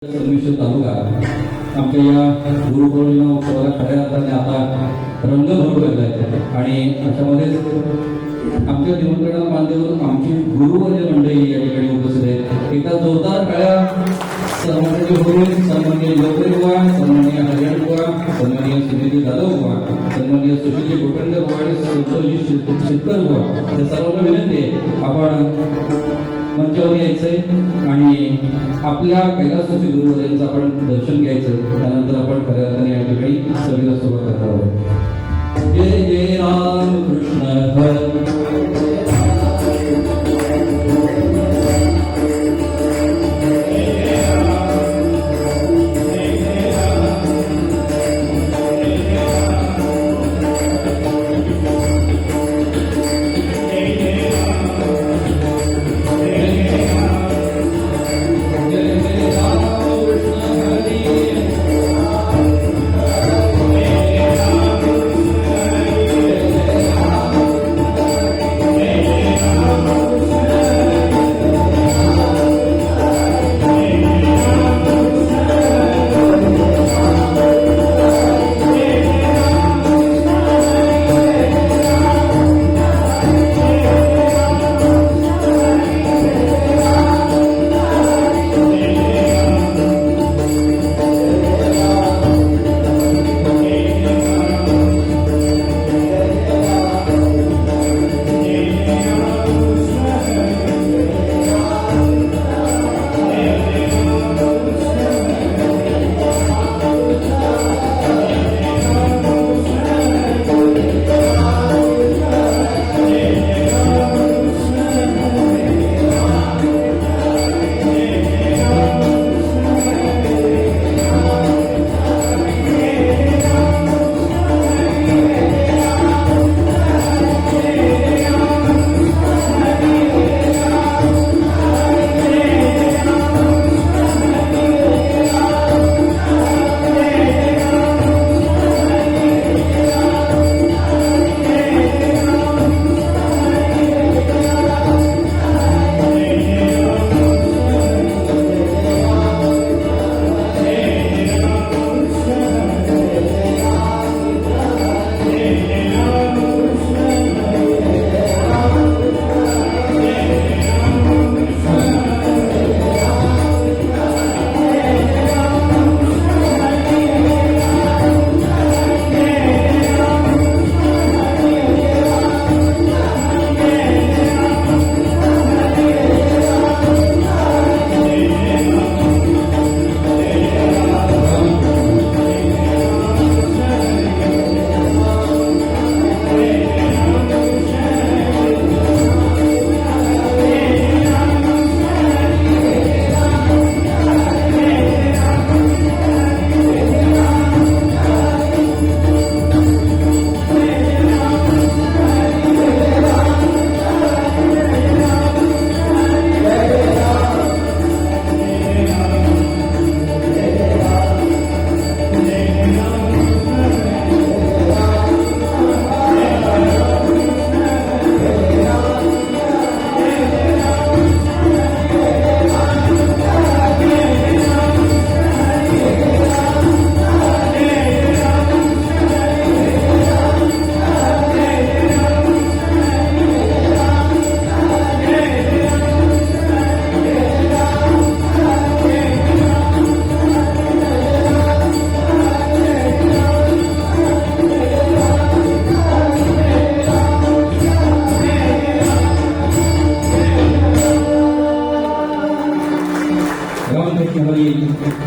संमिश्र तालुका आमच्या या गुरुपौर्णिमा उत्सवाला खऱ्या अर्थाने आता रंग भरू लागला आहे आणि अशामध्येच आमच्या निमंत्रणाला मान देऊन आमची गुरुवर्य मंडळी या ठिकाणी उपस्थित आहेत. एका जोरदार टाळ्या सन्माननीय गुरु सन्माननीय लोकरे बुवा, सन्माननीय हरियाण बुवा, सन्माननीय सुनील जाधव बुवा, सन्माननीय सुशील गोपीचंद बुवा आणि संतोषजी शेतकर बुवा या सर्वांना विनंती आहे आपण मंचावर यायचंय आणि आपल्या कैलासाची गुरुवर्यांचं आपण दर्शन घ्यायचं. त्यानंतर आपण खऱ्या अर्थाने या ठिकाणी सभेला सुरुवात करणार आहोत. जय जय राम कृष्ण हरी.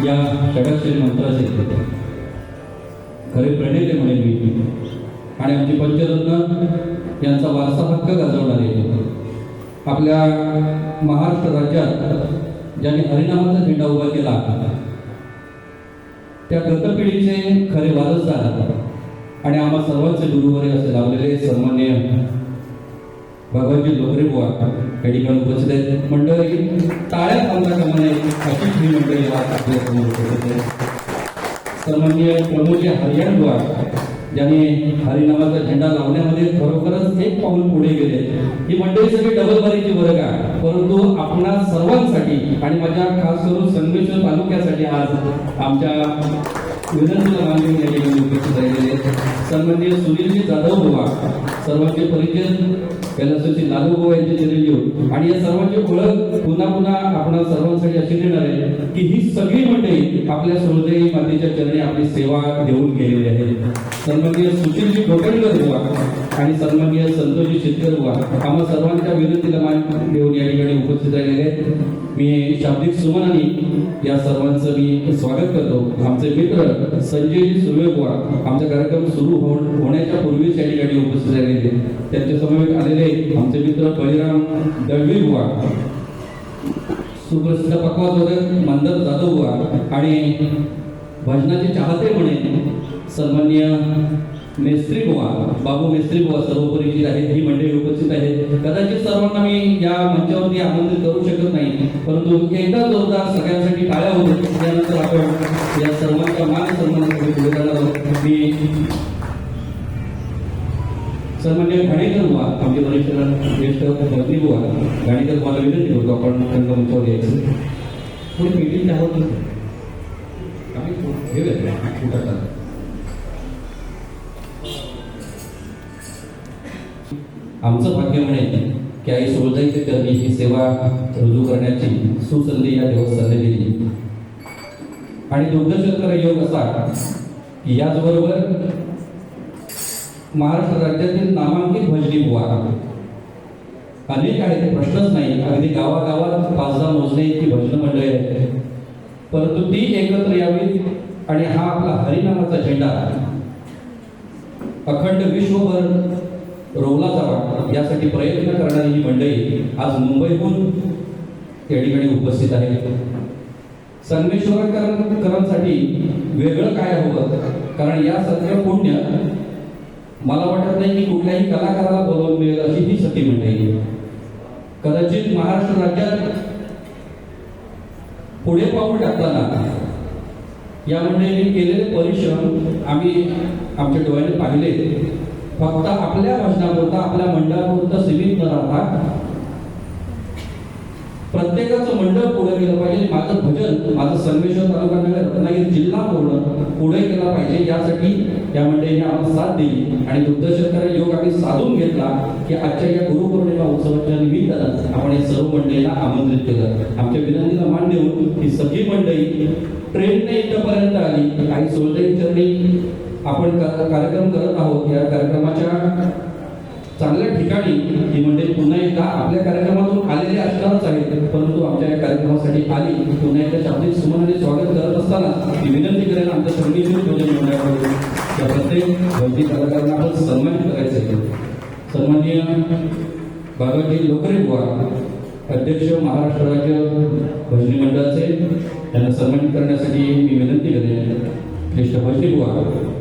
या षडाक्षरी मंत्राचे खरे प्रणेते म्हणेल मी आणि आमची पंचरत्न यांचा वारसा हक्क गाजवणारे आपल्या महाराष्ट्र राज्यात ज्यांनी हरिनामाचा झेंडा उभा केला त्या गतपिढीचे खरे वारसदार आणि आम्हा सर्वांचे गुरुवारे असे लावलेले सन्माननीय भगवानजी लोकरे बुवा या ठिकाणी उपस्थित आहेत. मंडळी टाळ्या थांबता कामा नये अशी ही मंडळी आज आपल्या समोर उपस्थित आहे. सन्माननीय प्रमोदजी हरियाण बुवा ज्याने हरिनामाचा झेंडा लावण्यामध्ये खरोखरच एक पाऊल पुढे गेले. ही मंडळी सगळी डबल बारीची वर्ग आहे, परंतु आपणा सर्वांसाठी आणि माझ्या खास करून संगमेश्वर तालुक्यासाठी आज आमच्या विनंतीला मान देऊन या ठिकाणी उपस्थित राहिलेले सन्माननीय सुनीलजी जाधव बुवा, सर्वांचे परिचय कैलासवासी लालू बुवा यांचे चिरंजीव, आणि या सर्वांची ओळख पुन्हा पुन्हा आपण सर्वांसाठी अशी देणार आहे की ही सगळी मंडळी आपल्या श्रोतेई मातेच्या चरणी आपली सेवा देऊन गेलेली आहे. सन्माननीय सुशीलजी कोकणकर बुवा आणि सन्माननीय संतोषजी शेतकर बुवा आम्हा सर्वांच्या विनंतीला मान देऊन या ठिकाणी उपस्थित राहिलेले आहेत. मी शाब्दिक सुमनानी या सर्वांचं मी स्वागत करतो. आमचे मित्र संजयजी सुर्वे बुवा आमचा कार्यक्रम सुरू होण्याच्या पूर्वीच या ठिकाणी उपस्थित राहिलेले, त्यांच्या समवेत आलेले आमचे मित्र बळीराम दळवी बुवा, सुप्रसिद्ध पकवाजवादक मंदर जाधव बुवा आणि भजनाचे चाहते म्हणे सन्माननीय मेस्त्री बुवा, बाबू मेस्त्री बुवा सर्व परिचित आहेत. ही मंडळी उपस्थित आहेत. कदाचित सर्वांना मी या मंचावरती आमंत्रित करू शकत नाही, परंतु एकदा जोरदार सगळ्यांसाठी टाळ्या होतील. त्यानंतर आपण या सर्वांच्या मान सन्मानासाठी पुढे जाणार आहोत. मी सन्माननीय घाणेकर बुवा आमचे वरिष्ठ ज्येष्ठ मंत्री बुवा घाणेकर बुवाला विनंती करतो आपण त्यांच्या मंचावर यायचं. पुढे मीटिंग आहोत आम्ही घेऊया. आमचं भाग्य म्हणे की आई सोळजाईच्या चरणी ही सेवा रुजू करण्याची सुसंधी या देवस्थानाने दिली, आणि दुर्दशकर योग असा की याचबरोबर महाराष्ट्र राज्यातील नामांकित भजनी बुवा अनेक आहेत, प्रश्नच नाही. अगदी गावागावात 5-10 मोजणे इतकी भजन मंडळी आहेत, परंतु ती एकत्र यावी आणि हा आपला हरिनामाचा झेंडा अखंड विश्वभर रोवला जावा यासाठी प्रयत्न करणारी ही मंडळी आज मुंबईहून या ठिकाणी उपस्थित आहे. संगमेश्वरकरांसाठी वेगळं काय हवं, कारण या सगळं पुण्य मला वाटत नाही की कुठल्याही कलाकाराला बोलवून मिळेल अशी ही सती मंडळी. कदाचित महाराष्ट्र राज्यात पुढे पाऊल टाकताना या मंडळींनी केलेले परिश्रम आम्ही आमच्या डोळ्याने पाहिले. फक्त आपल्या भजनापुरता आपल्या मंडळापुरतं सीमित न राहता प्रत्येकाचं मंडळ पुढे गेलं पाहिजे. माझं भजन, माझं संगमेश्वर तालुका नगर रत्नागिरी जिल्हा पूर्ण पुढे गेला पाहिजे, यासाठी या मंडळीने आम्हाला साथ दिली आणि दुग्धशर्करा योग आम्ही साधून घेतला की आजच्या या गुरुपौर्णिमा उत्सवाच्या निमित्तानं आपण या सर्व मंडळींना आमंत्रित केलं. आमच्या विनंतीला मान देऊन ही सगळी मंडळी ट्रेनने इथपर्यंत आली. काही सोळजाई चरणी आपण कार्यक्रम करत आहोत. या कार्यक्रमाच्या चांगल्या ठिकाणी ही मंडळी पुन्हा एकदा आपल्या कार्यक्रमातून आलेले असणारच आहेत, परंतु आमच्या या कार्यक्रमासाठी आली. पुन्हा एकदा शाब्दिक सुमनाने स्वागत करत असताना मी विनंती करेन आमच्या संगीत भजन मंडळाकडून त्या प्रत्येक भजनी कलाकारांना आपण सन्मानित करायचं आहे. सन्माननीय बाबाजी लोकरे बुवा अध्यक्ष महाराष्ट्र राज्य भजनी मंडळाचे, त्यांना सन्मानित करण्यासाठी मी विनंती करेन. ज्येष्ठ भजनी बुवा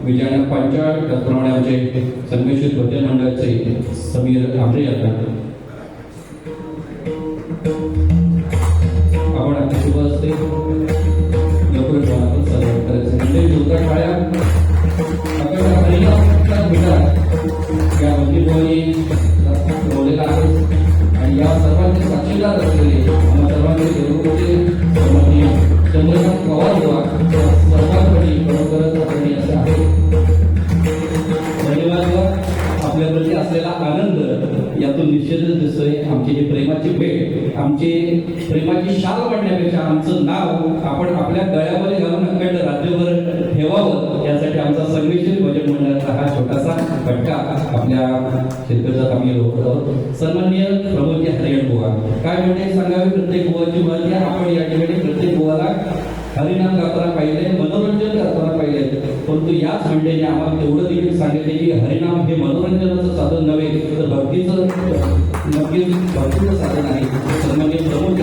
विजयानंद पांचाळ, त्याचप्रमाणे आमचे संगमेश्वर भजन मंडळाचे समीर आमरे यांना आपण आपल्या शुभ असते लवकर आपण सन्मान करायचं. म्हणजे जोरदार टाळ्या या भजनी बुवांनी बोललेला आहे आणि या सर्वांचे साक्षीदार असलेले आम्हा सर्वांचे देवरूपचे सन्माननीय चंद्रकांत पवार बुवा सर्वांकडे खरोखरच असं आहे. धन्यवाद. आपल्याकडे असलेला आनंद यातून निश्चितच दिसतोय. आमची ही प्रेमाची भेट, आमची प्रेमाची शाल वाढण्यापेक्षा आमचं नाव आपण आपल्या गळ्यामध्ये घालून अखंड राज्यभर ठेवावं यासाठी आमचा संगमेश्वर भजन मंडळाचा हा छोटासा फटका आपल्या शेतकऱ्याचा आम्ही रोवत आहोत. सन्माननीय प्रमोदजी हरिहर बुवा काय म्हणते सांगावे, प्रत्येक बुवाची माहिती आपण या ठिकाणी प्रत्येक बुवाला हरिनाम गाताना पाहिले, मनोरंजन करताना पाहिले, परंतु याच मंडळीने आम्हाला तेवढं देखील सांगितले की हरिनाम हे मनोरंजनाचं साधन नव्हे तर भक्तीचं साधन आहे. सन्माननीय प्रमोद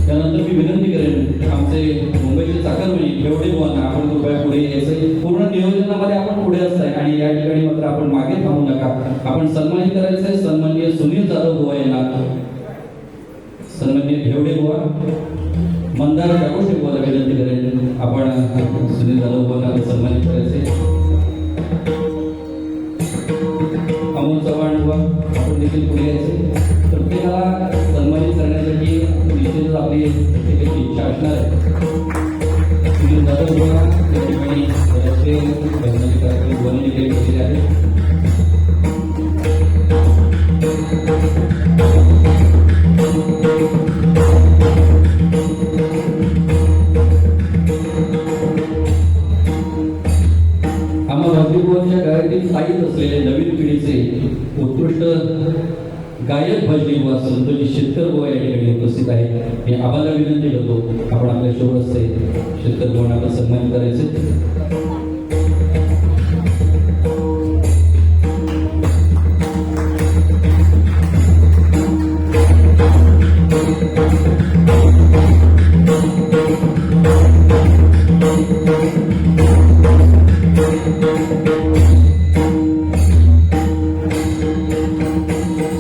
त्यानंतर मी विनंती करेन आमचे मुंबईचे चाकरमणी एवढे बुवांना आपण कृपया पुढे यायचं. पूर्ण नियोजनामध्ये आपण आपण पुढे असताय आणि या ठिकाणी मात्र आपण मागे थांबू नका. आपण सन्मानित करायचंय सन्माननीय सुनील जाधव बुवा यांना, सन्माननीय घेवडे बुवा, मंदार काकोशे बुवाला विनंती करेल आपण सुनील जाधव बुवांना सन्मानित करायचे. अमोल चव्हाण बुवा आपण देखील पुढे यायचे. प्रत्येकाला सन्मानित करण्यासाठी निश्चितच आपली प्रत्येकाची इच्छा असणार आहे. सुनील जाधव बुवा या ठिकाणी बरेचसे वैज्ञानिक कार्यक्रम बुवांनी देखील केलेले आहेत. आम्हा भजनीबुवांच्या गायकीत साहित्य असलेले नवीन पिढीचे उत्कृष्ट गायक भजनीबुवा संतोषी शेतकर बुवा या ठिकाणी उपस्थित आहेत. मी आम्हाला विनंती करतो आपण आपल्या शोभसचे शेतकर बुवांना आपण सन्मानित करायचे.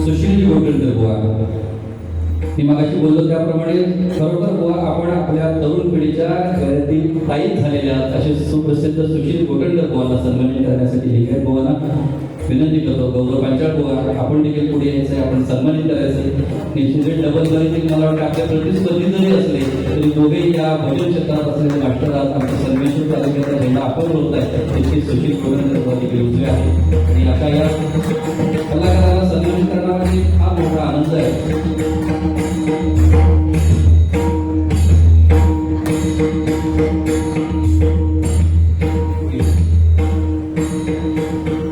सुशील गोविंद बुवा मी मगाशी बोललो त्याप्रमाणे खरोखर बुवा आपण आपल्या तरुण पिढीच्या गळ्यातील स्थायिक झालेल्या असे सुप्रसिद्ध सुशील गोविंद बुवांना सन्मानित करण्यासाठी लिंगायत बुवांना विनंती करतो. गौरव पांचाळ बुवा आपण देखील पुढे यायचंय, आपण सन्मानित करायचंय. निश्चित डबल बारीतील मला वाटतं आपल्या प्रतिस्पर्धी जरी असले तरी दोघेही या भजन क्षेत्रात असलेले मास्टर आज आमच्या संगमेश्वर तालुक्याचा झेंडा आपण बोलत आहे त्याची सुशील गोविंद बुवा देखील उजवे आहे. आणि आता या कलाकाराला सन्मानित करणारा हा मोठा आनंद आहे.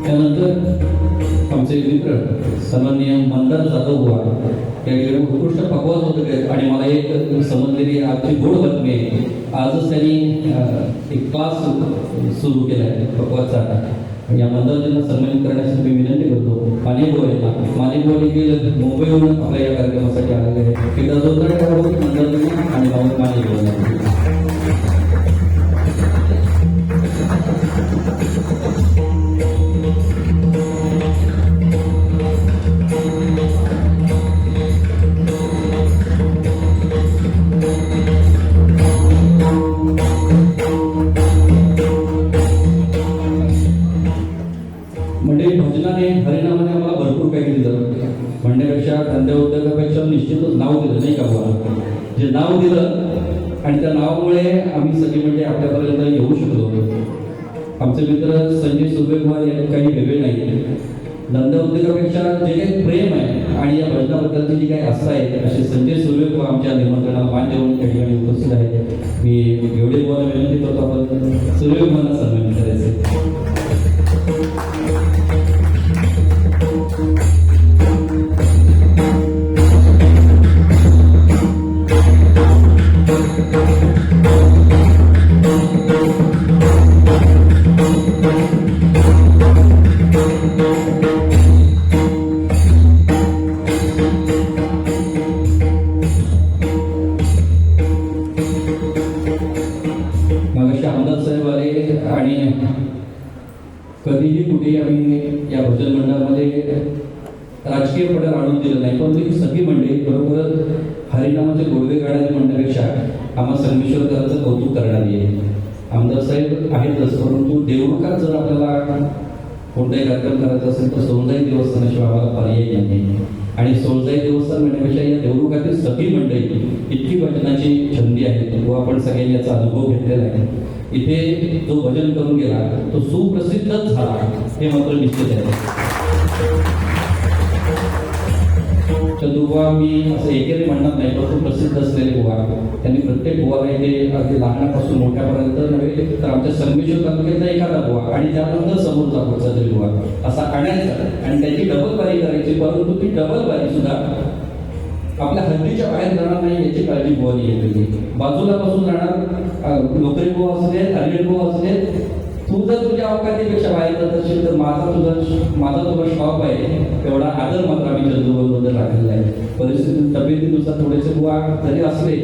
त्यानंतर आमचे मित्र सन्माननीय मंदार जाधव बुवा या ठिकाणी उत्कृष्ट पकवाज होते आणि मला एक समजलेली आजची गोड बातमी आहे. आजच त्यांनी एक क्लास सुरू केला आहे पकवाजचा. या मंदारजींना सन्मानित करण्यासाठी मी विनंती करतो मानेबुवा यांना. मानेबुवा देखील मुंबईवरून आपल्या या कार्यक्रमासाठी आलेले आहेत. एकदा जोरदार टाळ्या मंदारजींना आणि मानेबुवा. म्हणजे भजनाने हरिनामाने आम्हाला भरपूर काही दिलं म्हणण्यापेक्षा धंद्या उद्योगापेक्षा निश्चितच नाव दिलं नाही का बुवा. जे नाव दिलं आणि त्या नावामुळे आम्ही सगळी म्हणजे आपल्यापर्यंत येऊ शकलो. आमचे मित्र संजय सुर्वे बुवा हे काही वेगळे नाही. धंदा उद्योगापेक्षा जे काही प्रेम आहे आणि या भजनाबद्दलची जी काही आस्था आहे असे संजय सुर्वे बुवा आमच्या निमंत्रणाला मान देऊन त्या ठिकाणी उपस्थित आहेत. मी एवढे बुवाला विनंती करतो आपण सुर्वे बुवांना सन्मानित करायचे. मगाशी आमदार साहेब आले आणि कधीही कुठेही आम्ही या भजन मंडळामध्ये राजकीय पडल आणून दिलं नाही. पण ही सगळी मंडळी बरोबर हरिनामाचे गोडवे गाड्याने म्हणण्यापेक्षा आम्हा संगमेश्वरकरांचं कौतुक करणारी आहे. आमदार साहेब आहेतच, परंतु देवरुखात जर आपल्याला कोणताही कार्यक्रम करायचा असेल तर सोळजाई देवस्थानाशिवाय आम्हाला पर्याय नाही. आणि सोळजाई देवस्थान म्हणण्यापेक्षा या देवरुखातील सगळी मंडळी इतकी भजनाची छंदी आहे व आपण सगळ्यांनी याचा अनुभव घेतलेला आहे. इथे जो भजन करून गेला तो सुप्रसिद्धच झाला हे मात्र निश्चित आहे. चंदुबुवा मी असं एकेरी म्हणणार नाही, पण प्रसिद्ध असलेले बुवा त्यांनी प्रत्येक बुवाला इथे अगदी लहानापासून मोठ्यापर्यंत नव्हे तर आमच्या संगमेश्वर तालुक्यातला एखादा बुवा आणि त्यानंतर समोरचा पुढचा तरी बुवा असा आणायचा आणि त्याची डबल बारी करायची. परंतु ती डबल बारी सुद्धा आपल्या हद्दीच्या बाहेर जाणार नाही याची काळजी बुवानी घेतली. बाजूला पासून राहणार नोकरी बुवा असू देत, अर्जंट बुवा असू देत, तू जर तुझ्या अवकाशापेक्षा बाहेर जात असेल तर माझा तुझा शॉप आहे एवढा आदर मात्र आम्ही चंदुबुवांबद्दल राखलेला आहे. परिस्थिती तब्येतीनुसार थोडेसे बुवा जरी असले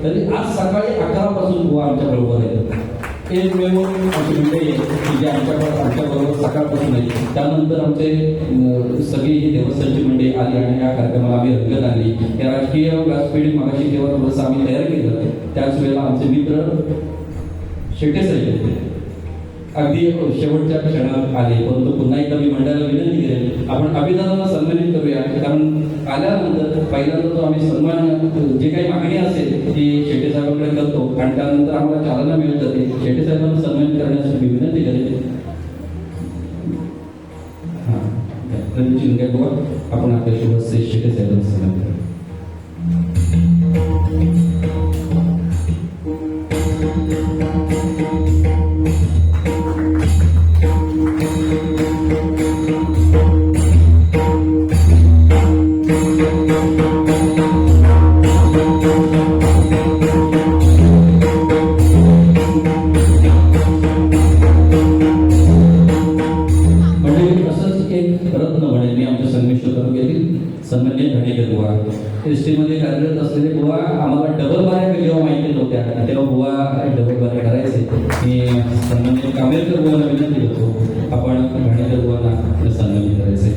तरी आज सकाळी 11 पासून बुवा आमच्या बरोबर आहेत. एकमेव अशी मंडळी आहे की जी आमच्याबरोबर सकाळपासून आहे. त्यानंतर आमचे सगळी ही देवस्थानची मंडळी आली आणि या कार्यक्रमाला आम्ही रंगत आणली. या राजकीय व्यासपीठ मागाशी जेव्हा थोडंसं आम्ही तयार केलं त्याच वेळेला आमचे मित्र शेटे साहेब होते. अगदी शेवटच्या क्षणात आले, परंतु पुन्हा एकदा मी मंडळाला विनंती करेन आपण अभिदानाला सन्मानित करूया. कारण आल्यानंतर पहिल्यांदा तो आम्ही सन्मान जे काही मागणी असेल ती शेटे साहेबांकडे करतो आणि त्यानंतर आम्हाला चालना मिळत जाते. शेटे साहेबांना सन्मानित करण्यासाठी मी विनंती करेन. आपण आपल्या सोबत शेटे साहेबांना सन्मान करू. सन्माननीय धणेकर बुवा एसटी मध्ये कार्यरत असलेले बुवा आम्हाला डबल बाऱ्या जेव्हा माहिती नव्हत्या तेव्हा बुवा डबल बाऱ्या करायचे. मी सन्माननीय कामेरकर बुवांना विनंती करतो आपण धणेकर बुवांना सन्मानित करायचे.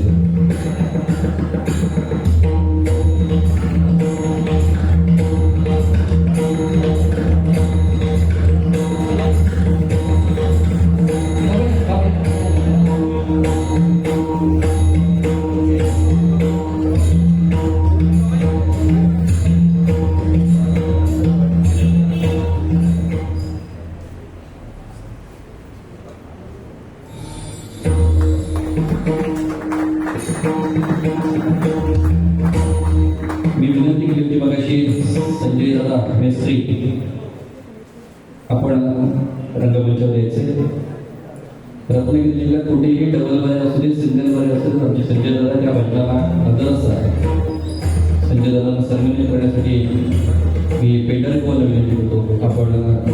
मी विनंती केली होती मगाशी संजय दादा मेस्त्री आपण रंगमंचावर यायचे. रत्नागिरी जिल्ह्यात कुठेही डबल बाय असू दे सिंगल बाय असू दे आमचे संजय दादा त्या भजनाला हजर असतात. संजय दादांना सन्मानित करण्यासाठी मी पेंढारकरला विनंती करतो आपण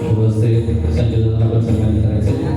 शुभ हस्ते संजय दादांना पण सन्मानित करायचे.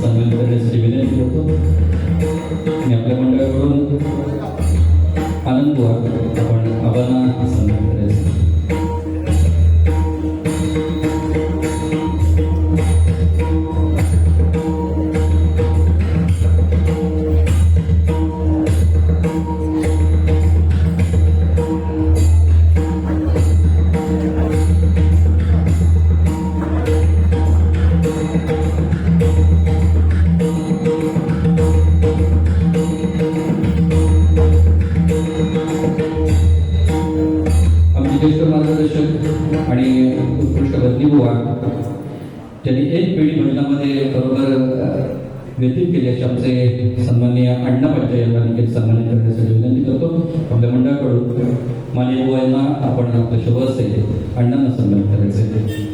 सन्मान करण्यासाठी विनंती करतो आणि आपल्या मंडळाकडून आनंद बुवा आपण आबांना सन्मान करायचं. ज्येष्ठ मार्गदर्शक आणि उत्कृष्ट भजनी बुवा ज्यांनी एक पिढी भजनामध्ये बरोबर व्यतीत केली असे आमचे सन्माननीय अण्णा पाटील यांना देखील सन्मानित करण्यासाठी विनंती करतो. आपल्या मंडळाकडून माननीय बुवा यांना आपण आपलं शुभ हस्ते अण्णांना सन्मानित करायचे.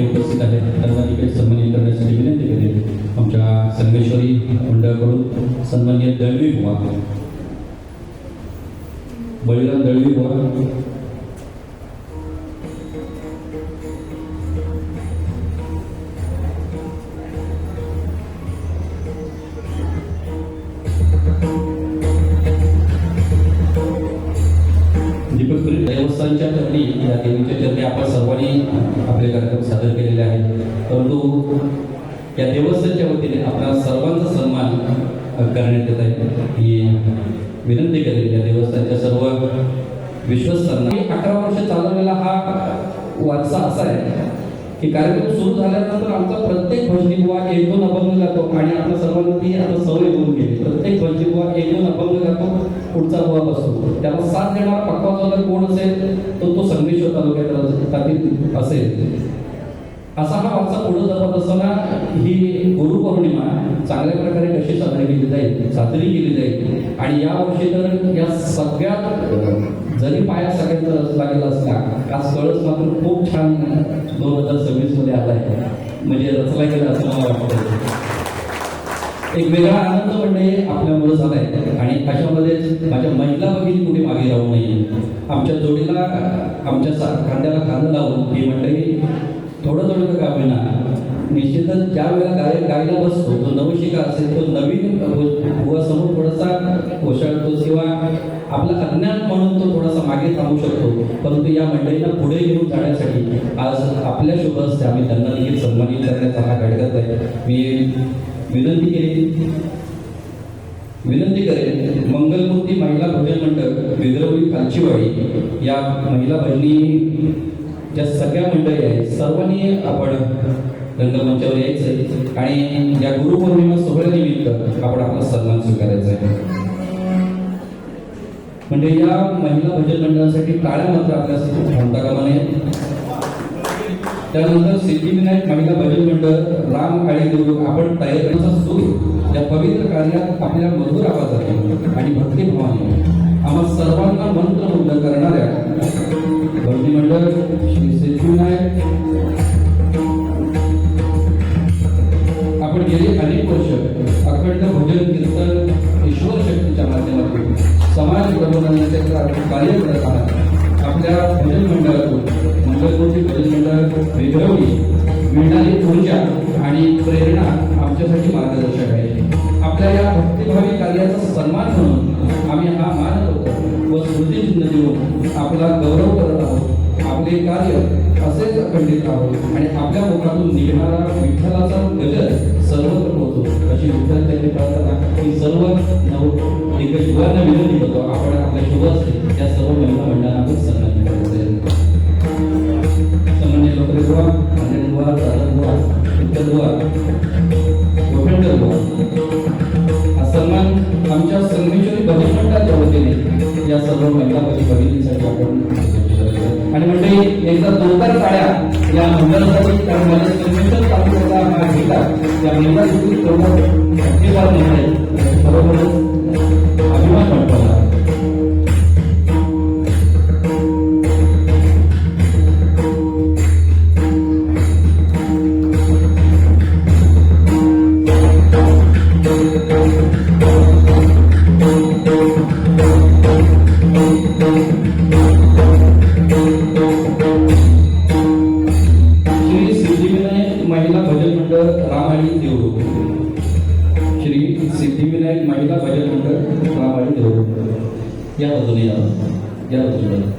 उपस्थित आहेत त्यांना देखील सन्मानित करण्यासाठी विनंती करेन. आमच्या संगमेश्वरी मंडळाकडून सन्माननीय दळवी बुवा बळीराम दळवी बुवा देवस्थानच्या चरणी या देवीच्या चरणी आपण सर्वांनी आपले कार्यक्रम सादर केलेले आहेत. परंतु या देवस्थानच्या वतीने आपला सर्वांचा सन्मान करण्यात येत आहे ही विनंती करेल. या देवस्थानच्या सर्व विश्वस्तांना 11 वर्ष चालवलेला हा वारसा असा आहे की कार्यक्रम सुरू झाल्यानंतर आमचा प्रत्येक भजनी बुवा एक दोन अभंग गातो आणि आपल्या सर्वांना ती आता सवय होऊन गेली. प्रत्येक भजनी बुवा एक दोन अभंग गातो, पुढचा बुवा बसतो. त्याला साथ देणारा पक्का जोडा कोण असेल तो संगमेश्वर तालुक्यात असेल. असा हा वारसा पुढे जात असताना ही गुरुपौर्णिमा चांगल्या प्रकारे कशी साजरी केली जाईल आणि या वर्षी तर या सगळ्यात जरी पाया सगळ्यांचा लागेला असला आज कळस मात्र खूप छान 2026 मध्ये आला आहे, म्हणजे रचला गेला असं मला वाटतं. एक वेगळा आनंद म्हणजे आपल्यामुळे झालाय आणि अशामध्येच माझ्या महिला भगिनी कुठे मागे राहू नये. आमच्या जोडीला आमच्या खांद्याला खांदा लावून ही मंडळी थोडं का होईना निश्चितच ज्या वेळेला गायला बसतो जो नवशिका असेल तो नवीन समोर थोडासा कोशाळतो किंवा आपला अज्ञान म्हणून तो थोडासा मागे थांबू शकतो. परंतु या मंडळींना पुढे घेऊन जाण्यासाठी आज आपल्या शुभ हस्ते आम्ही त्यांना देखील सन्मानित करण्याचा हा घडगत आहे. मी विनंती करेन मंगलमूर्ती महिला भजन मंडळ विद्रवली कांचीवाडी या महिला भजनी ज्या सगळ्या मंडळी आहेत सर्वांनी आपण रंगमंचावर यायचं आणि या गुरुपौर्णिमा सोहळ्यानिमित्त आपण आपला सन्मान स्वीकारायचा आहे. म्हणजे या महिला भजन मंडळासाठी टाळ्या मात्र आपल्या थांबता कामा नये. त्यानंतर सिद्धिविनायक महिला भजन मंडळ राम काळे गुरु आपण तयार करण्याचा सूर या पवित्र कार्यात आपल्या मधुर आवाजाने आणि भक्तिभावाने आम्हा सर्वांना मंत्रमुग्ध करणाऱ्या भजनी मंडळ श्री सिद्धिविनायक आपण गेली अनेक वर्ष अखंड भजन कीर्तन ईश्वर शक्तीच्या माध्यमातून समाज प्रबोधनाचे कार्य करत आहात. आपल्या भजन मंडळातून मंगलमूर्ती भजन मंडळ विद्रवली मिळणारी ऊर्जा आणि प्रेरणा आमच्यासाठी मार्गदर्शक आहे. आपल्या या भक्तिभावी कार्याचा सन्मान म्हणून आम्ही हा मान करतो व स्मृतिचिन्ह देऊन आपला गौरव करत आहोत. आपले कार्य असेच अखंडित आहोत आणि आपल्या मुखातून निघणारा विठ्ठलाचा गजर सर्वत्र पोहोचतो अशी विठ्ठलाची प्रार्थना ही सर्व युवांना विनंती करतो. आपण आपल्या शुभ असते त्या सर्व महिला मंडळांना आपण सन्मान करायचा. सन्मान्य लोकरे बुवा, अंजन बुवा, दादा बुवा, उत्तर बुवा, गोखंडकर बुवा, हा सन्मान आमच्या संगमेश्वरी भजन मंडळाच्या वतीने या सर्व महिला भगिनींसाठी आपण आणि म्हणजे एकदा जोरदार टाळ्या या मंडळासाठी कारण मला संगमेश्वर तालुक्याचा हा घेता या महिला देखील धन्यवाद नाही बरोबरच अभिमान वाटतो. श्री सिद्धिविनायक महिला भजन मंडळ रामाळी देऊळ. श्री सिद्धिविनायक महिला भजन मंडळ रामाळी देऊळ या बाजूने या बाजूला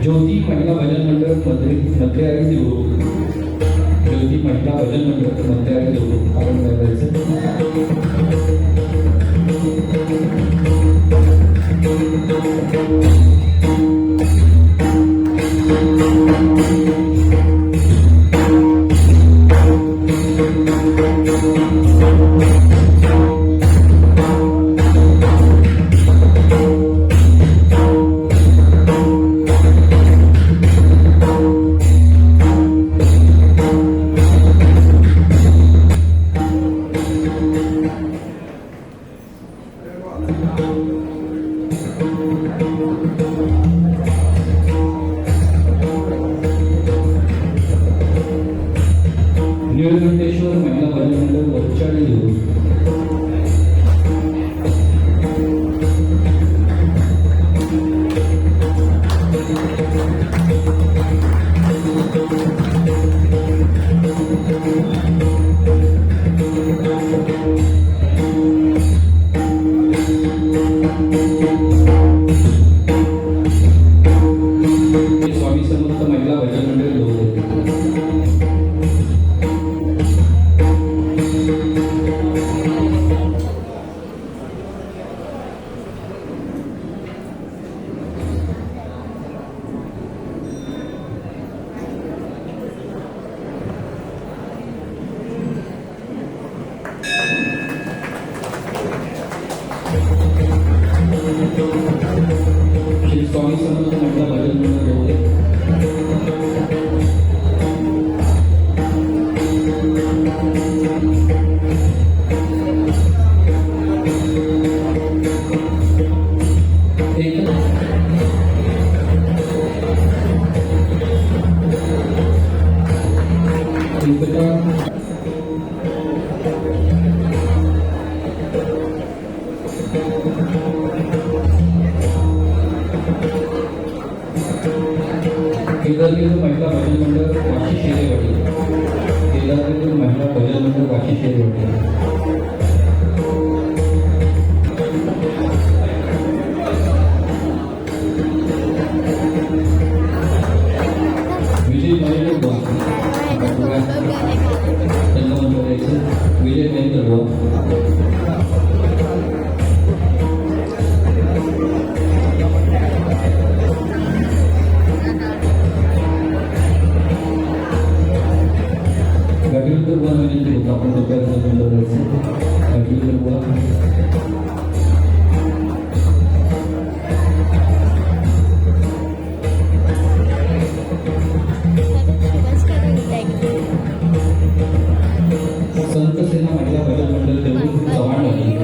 ज्योती महिला भजन मंडळ मध्ये आहे देऊ. ज्योती महिला भजन मंडळ मध्ये आहे देऊ आपण काय करायचं. निळकंठेश्वर महिला भजन मंडळ वरच्याने देऊ. स्वामी समर्थ महिला भजन मंडळ लोक श्री स्वामी समर्थ महिला भजन मंडळ लोक केदारगिरी महिला भजन मंडळ वाशी शेरेवाडी केदारगिरी महिला भजन मंडळ वाशी शेरेवाडी विजय महेंद्र बुवा त्यांना मंडळ द्यायचं विजय महेंद्र बुवा गाडीवर बुवा विनंती होतं आपण दुपारचं मंडळ द्यायचं गाडीवर बुवा संत सेना महिला भजन मंडळ देऊळ चव्हाणवाडी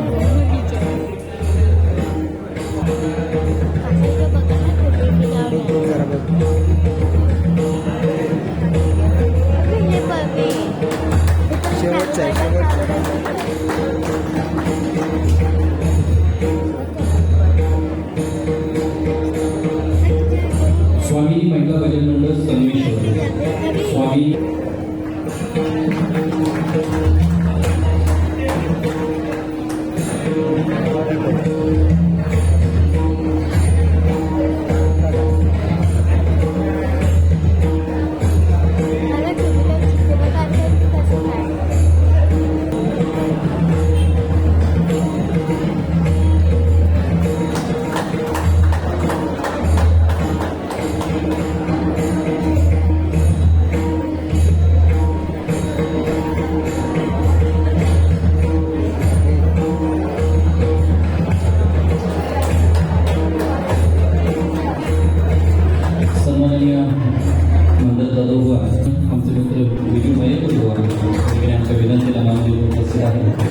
स्वामी महिला भजन मंडळ संगमेश्वर स्वामी सन्माननीय मंडळ जाधव बुवा आमचे मित्र विजय महेंद्र बुवा आमच्या विनंतीला मान देऊन उपस्थित आहेत.